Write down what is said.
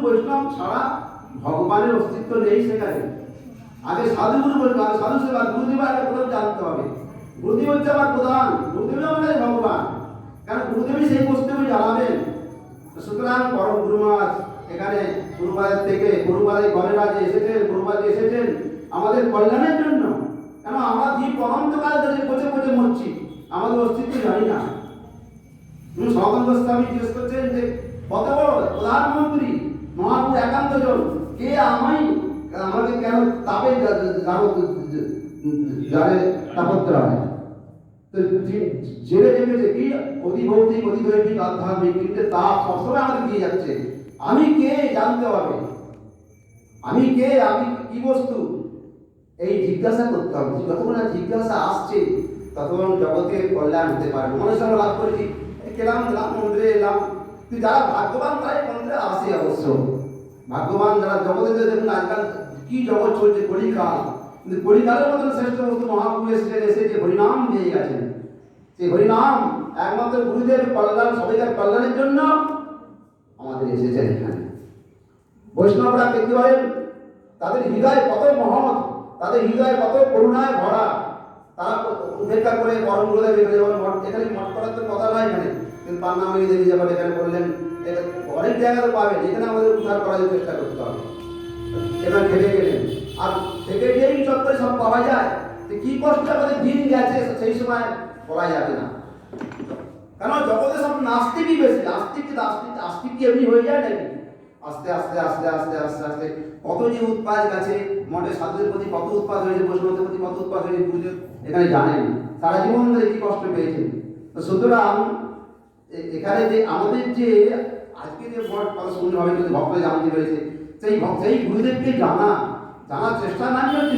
বৈষ্ণব ছাড়া ভগবানের অস্তিত্ব নেই সেখানে। আগে সাধুগুরু বৈষ্ণব, আগে সাধু সেবা, গুরুদেব আগে প্রথম জানতে হবে। গুরুদেব হচ্ছে আমার প্রধান, গুরুদেবই আমাদের ভগবান, কারণ গুরুদেবই সেই বস্তুকে জানাবেন। সুতরাং পরম গুরুমাজ এখানে গুরুবাদের থেকে গুরুবাদের গণেরা যে এসেছেন, গুরুবাদ এসেছেন আমাদের কল্যাণের জন্য। কেন আমরা জীব অনন্তকাল ধরে পচে পচে মরছি, আমাদের অস্তিত্ব জানি না। সনাতন গোস্বামী জিজ্ঞেস করছেন যে কত বড় প্রধানমন্ত্রী মহাপুর একান্ত জন, কে আমাকে কেন তাপে যারে তাপত্র হয়, তো জেলে জেগেছে কি অধিভৌতিক অধিদৈবিক আধ্যাত্মিক, কিন্তু তাপ সবসময় আমাদের দিয়ে যাচ্ছে। আমি কে জানতে হবে, আমি কে, আমি কি বস্তু, এই জিজ্ঞাসা করতে হবে। যতক্ষণ না জিজ্ঞাসা আসছে ততক্ষণ জগতের কল্যাণ হতে পারবে। মানুষ আমরা লাভ করেছি, গেলাম মন্দিরে এলাম, কিন্তু যারা ভাগ্যবান তারাই মন্দিরে আসে অবশ্য। ভাগ্যবান যারা জগতে, দেখুন আজকাল কি জগৎ চলছে, কলিকাল, কিন্তু কলিকালের মতন শ্রেষ্ঠ বস্তু মহাপুরুষ এসে যে হরিনাম দিয়ে গেছেন, সেই হরিনাম একমাত্র গুরুদেব কল্যাণ, সবাইকার কল্যাণের জন্য আমাদের এসেছেন এখানে। বৈষ্ণবরা দেখতে পারেন তাদের হৃদয় কত মহৎ, তাদের হৃদয় কত করুণায় ভরা। তারা উপেক্ষা করে পরম গুরুদেব এখানে মঠ করার তো কথা নয় এখানে, কিন্তু পান্নাময়ী দেবী যখন এখানে বললেন অনেক জায়গাতে পাবেন, এখানে আমাদের উদ্ধার করার চেষ্টা করতে হবে। এবার খেলে গেলেন, আর থেকে গিয়েই চত্বরে সব পাওয়া যায়। কি কষ্ট আমাদের দিন গেছে সেই সময় বলা যাবে না, কারণ জগতে সব নাস্তিকই বেশি। আস্তিক কি এমনি হয়ে যায় নাকি? আস্তে আস্তে আস্তে আস্তে আস্তে আস্তে কত যে উৎপাদ গেছে, মঠে সাধুদের প্রতি কত উৎপাদ হয়েছে, বৈষ্ণবদের প্রতি কত উৎপাদ হয়েছে, গুরুদেব এখানে জানেন সারা জীবন ধরে কি কষ্ট পেয়েছেন। তো সুতরাং এখানে যে আমাদের যে আজকে যে মঠ কত সুন্দরভাবে যদি ভক্ত জানতে পেরেছে, সেই গুরুদেবকে জানার চেষ্টা না হচ্ছে